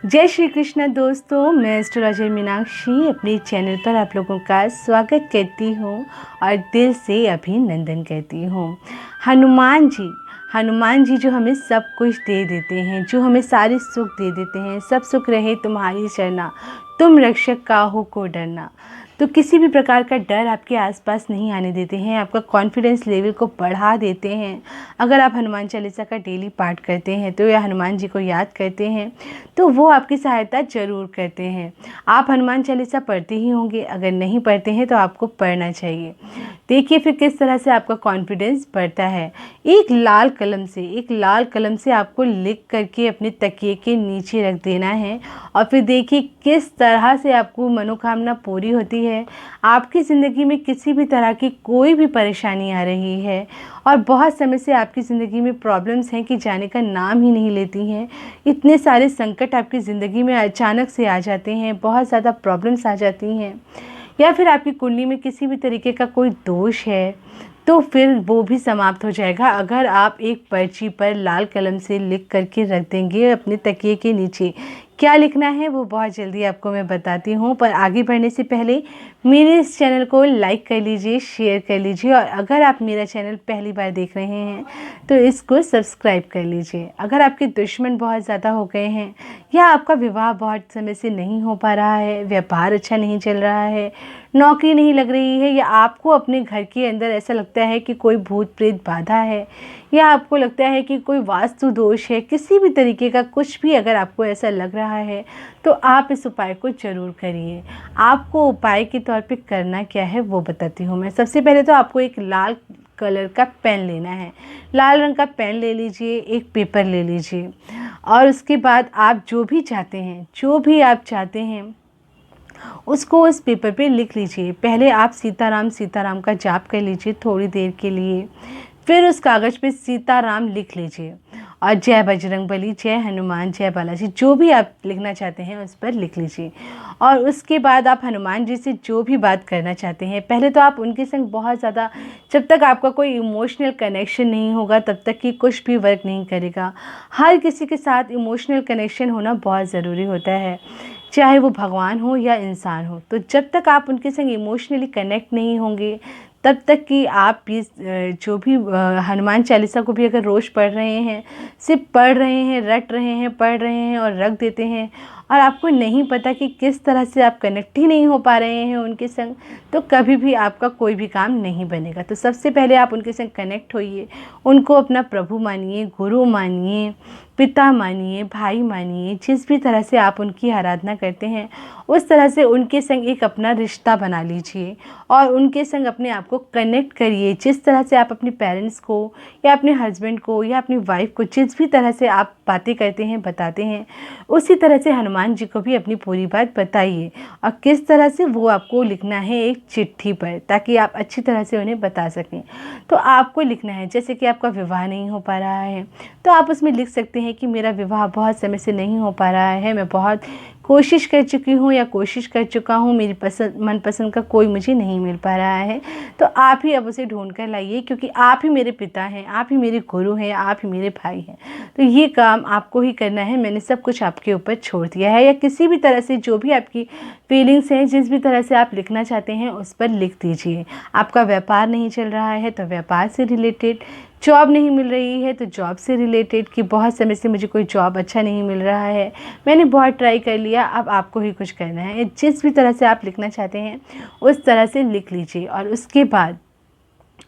जय श्री कृष्ण दोस्तों, मैं एस्ट्रोलॉजर मीनाक्षी अपने चैनल पर आप लोगों का स्वागत करती हूँ और दिल से अभिनंदन करती हूँ। हनुमान जी जो हमें सब कुछ दे देते हैं, जो हमें सारे सुख दे देते हैं। सब सुख रहे तुम्हारी शरणा, तुम रक्षक काहू को डरना। तो किसी भी प्रकार का डर आपके आसपास नहीं आने देते हैं, आपका कॉन्फिडेंस लेवल को बढ़ा देते हैं। अगर आप हनुमान चालीसा का डेली पाठ करते हैं तो या हनुमान जी को याद करते हैं तो वो आपकी सहायता ज़रूर करते हैं। आप हनुमान चालीसा पढ़ते ही होंगे, अगर नहीं पढ़ते हैं तो आपको पढ़ना चाहिए। देखिए फिर किस तरह से आपका कॉन्फिडेंस बढ़ता है। एक लाल कलम से आपको लिख करके अपने तकिए के नीचे रख देना है और फिर देखिए किस तरह से आपको मनोकामना पूरी होती है। आपकी ज़िंदगी में किसी भी तरह की कोई भी परेशानी आ रही है और बहुत समय से आपकी ज़िंदगी में प्रॉब्लम्स हैं कि जाने का नाम ही नहीं लेती हैं। इतने सारे संकट आपकी ज़िंदगी में अचानक से आ जाते हैं, बहुत ज़्यादा प्रॉब्लम्स आ जाती हैं, या फिर आपकी कुंडली में किसी भी तरीके का कोई दोष है तो फिर वो भी समाप्त हो जाएगा अगर आप एक पर्ची पर लाल कलम से लिख करके रख देंगे अपने तकिए के नीचे। क्या लिखना है वो बहुत जल्दी आपको मैं बताती हूँ, पर आगे बढ़ने से पहले मेरे इस चैनल को लाइक कर लीजिए, शेयर कर लीजिए और अगर आप मेरा चैनल पहली बार देख रहे हैं तो इसको सब्सक्राइब कर लीजिए। अगर आपके दुश्मन बहुत ज़्यादा हो गए हैं या आपका विवाह बहुत समय से नहीं हो पा रहा है, व्यापार अच्छा नहीं चल रहा है, नौकरी नहीं लग रही है, या आपको अपने घर के अंदर ऐसा लगता है कि कोई भूत प्रेत बाधा है, या आपको लगता है कि कोई वास्तु दोष है, किसी भी तरीके का कुछ भी अगर आपको ऐसा लग रहा है तो आप इस उपाय को ज़रूर करिए। आपको उपाय के तौर पे करना क्या है वो बताती हूँ मैं। सबसे पहले तो आपको एक लाल कलर का पेन लेना है, लाल रंग का पेन ले लीजिए, एक पेपर ले लीजिए और उसके बाद आप जो भी आप चाहते हैं उसको उस पेपर पे लिख लीजिए। पहले आप सीताराम सीताराम का जाप कर लीजिए थोड़ी देर के लिए, फिर उस कागज़ पे सीताराम लिख लीजिए और जय बजरंगबली, जय हनुमान, जय बालाजी, जो भी आप लिखना चाहते हैं उस पर लिख लीजिए। और उसके बाद आप हनुमान जी से जो भी बात करना चाहते हैं, पहले तो आप उनके संग बहुत ज़्यादा, जब तक आपका कोई इमोशनल कनेक्शन नहीं होगा तब तक कि कुछ भी वर्क नहीं करेगा। हर किसी के साथ इमोशनल कनेक्शन होना बहुत ज़रूरी होता है, चाहे वो भगवान हो या इंसान हो। तो जब तक आप उनके संग इमोशनली कनेक्ट नहीं होंगे तब तक कि आप ये जो भी हनुमान चालीसा को भी अगर रोज़ पढ़ रहे हैं, सिर्फ पढ़ रहे हैं, रट रहे हैं, पढ़ रहे हैं और रख देते हैं और आपको नहीं पता कि किस तरह से आप कनेक्ट ही नहीं हो पा रहे हैं उनके संग, तो कभी भी आपका कोई भी काम नहीं बनेगा। तो सबसे पहले आप उनके संग कनेक्ट होइए, उनको अपना प्रभु मानिए, गुरु मानिए, पिता मानिए, भाई मानिए, जिस भी तरह से आप उनकी आराधना करते हैं उस तरह से उनके संग एक अपना रिश्ता बना लीजिए और उनके संग अपने आप को कनेक्ट करिए। जिस तरह से आप अपने पेरेंट्स को या अपने हस्बैंड को या अपनी वाइफ को जिस भी तरह से आप बातें करते हैं, बताते हैं, उसी तरह से हनुमान जी को भी अपनी पूरी बात बताइए। और किस तरह से वो आपको लिखना है एक चिट्ठी पर, ताकि आप अच्छी तरह से उन्हें बता सकें। तो आपको लिखना है, जैसे कि आपका विवाह नहीं हो पा रहा है तो आप उसमें लिख सकते हैं कि मेरा विवाह बहुत समय से नहीं हो पा रहा है, मैं बहुत कोशिश कर चुकी हूँ या कोशिश कर चुका हूँ, मेरी मनपसंद का कोई मुझे नहीं मिल पा रहा है। तो आप ही अब उसे ढूंढ कर लाइए, क्योंकि आप ही मेरे पिता हैं, आप ही मेरे गुरु हैं, आप ही मेरे भाई हैं। तो ये काम आपको ही करना है, मैंने सब कुछ आपके ऊपर छोड़ दिया है। या किसी भी तरह से जो भी आपकी फीलिंग्स हैं, जिस भी तरह से आप लिखना चाहते हैं उस पर लिख दीजिए। आपका व्यापार नहीं चल रहा है तो व्यापार से रिलेटेड, जॉब नहीं मिल रही है तो जॉब से रिलेटेड कि बहुत समय से मुझे कोई जॉब अच्छा नहीं मिल रहा है, मैंने बहुत ट्राई कर लिया, अब आपको ही कुछ करना है। जिस भी तरह से आप लिखना चाहते हैं उस तरह से लिख लीजिए और उसके बाद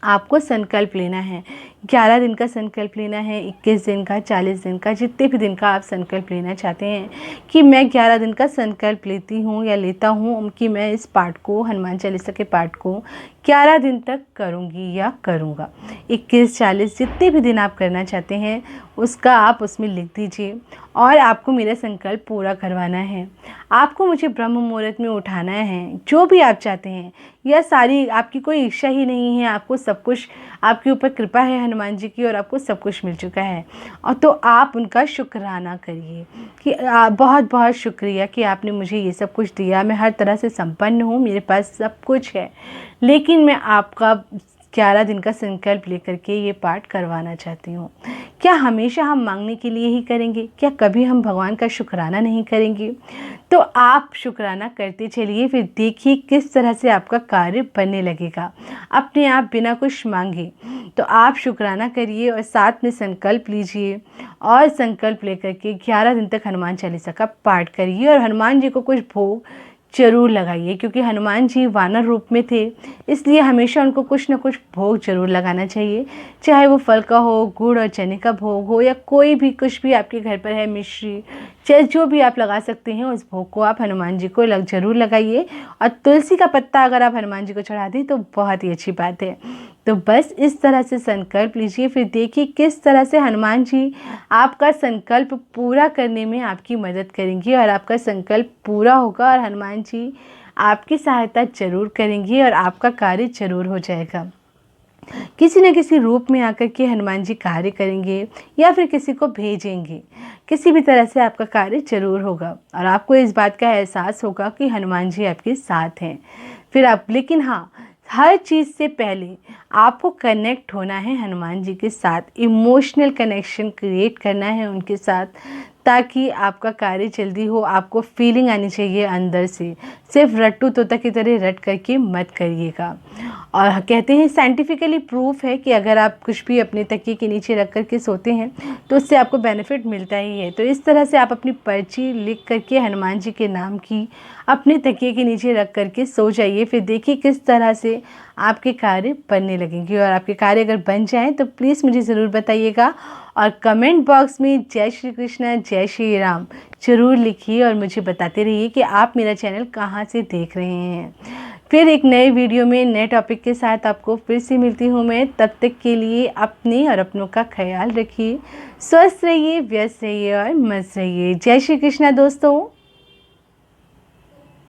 आपको संकल्प लेना है। 11 दिन का संकल्प लेना है, 21 दिन का, 40 दिन का, जितने भी दिन का आप संकल्प लेना चाहते हैं कि मैं 11 दिन का संकल्प लेती हूँ या लेता हूँ कि मैं इस पाठ को, हनुमान चालीसा के पाठ को 11 दिन तक करूँगी या करूँगा। 21, 40 जितने भी दिन आप करना चाहते हैं उसका आप उसमें लिख दीजिए और आपको मेरा संकल्प पूरा करवाना है। आपको मुझे ब्रह्म मुहूर्त में उठाना है, जो भी आप चाहते हैं। यह सारी आपकी कोई इच्छा ही नहीं है, आपको सब कुछ, आपके ऊपर कृपा है हनुमान जी की और आपको सब कुछ मिल चुका है। और तो आप उनका शुक्राना करिए कि बहुत बहुत शुक्रिया कि आपने मुझे ये सब कुछ दिया, मैं हर तरह से संपन्न हूँ, मेरे पास सब कुछ है, लेकिन मैं आपका 11 दिन का संकल्प लेकर के ये पाठ करवाना चाहती हूँ। क्या हमेशा हम मांगने के लिए ही करेंगे? क्या कभी हम भगवान का शुक्राना नहीं करेंगे? तो आप शुक्राना करते चलिए, फिर देखिए किस तरह से आपका कार्य बनने लगेगा अपने आप बिना कुछ मांगे। तो आप शुक्राना करिए और साथ में संकल्प लीजिए और संकल्प लेकर के 11 दिन तक हनुमान चालीसा का पाठ करिए और हनुमान जी को कुछ भोग जरूर लगाइए, क्योंकि हनुमान जी वानर रूप में थे, इसलिए हमेशा उनको कुछ न कुछ भोग जरूर लगाना चाहिए, चाहे वो फल का हो, गुड़ और चने का भोग हो, या कोई भी कुछ भी आपके घर पर है, मिश्री, चाहे जो भी आप लगा सकते हैं उस भोग को आप हनुमान जी को जरूर लगाइए। और तुलसी का पत्ता अगर आप हनुमान जी को चढ़ा दें तो बहुत ही अच्छी बात है। तो बस इस तरह से संकल्प लीजिए, फिर देखिए किस तरह से हनुमान जी आपका संकल्प पूरा करने में आपकी मदद करेंगे और आपका संकल्प पूरा होगा और हनुमान जी आपकी सहायता जरूर करेंगे और आपका कार्य जरूर हो जाएगा। किसी न किसी रूप में आकर के हनुमान जी कार्य करेंगे या फिर किसी को भेजेंगे, किसी भी तरह से आपका कार्य जरूर होगा और आपको इस बात का एहसास होगा कि हनुमान जी आपके साथ हैं। फिर आप, लेकिन हाँ, हर चीज़ से पहले आपको कनेक्ट होना है हनुमान जी के साथ, इमोशनल कनेक्शन क्रिएट करना है उनके साथ, ताकि आपका कार्य जल्दी हो। आपको फीलिंग आनी चाहिए अंदर से, सिर्फ रट्टू तोता की तरह रट करके मत करिएगा। और कहते हैं, साइंटिफिकली प्रूफ है कि अगर आप कुछ भी अपने तकिए के नीचे रख करके सोते हैं तो उससे आपको बेनिफिट मिलता ही है। तो इस तरह से आप अपनी पर्ची लिख करके हनुमान जी के नाम की अपने तकिए के नीचे रख करके सो जाइए, फिर देखिए किस तरह से आपके कार्य बनने लगेंगे। और आपके कार्य अगर बन जाएं तो प्लीज़ मुझे ज़रूर बताइएगा और कमेंट बॉक्स में जय श्री कृष्ण जय श्री राम ज़रूर लिखिए और मुझे बताते रहिए कि आप मेरा चैनल कहाँ से देख रहे हैं। फिर एक नए वीडियो में नए टॉपिक के साथ आपको फिर से मिलती हूँ मैं। तब तक के लिए अपने और अपनों का ख्याल रखिए, स्वस्थ रहिए, व्यस्त रहिए और मस्त रहिए। जय श्री कृष्ण दोस्तों।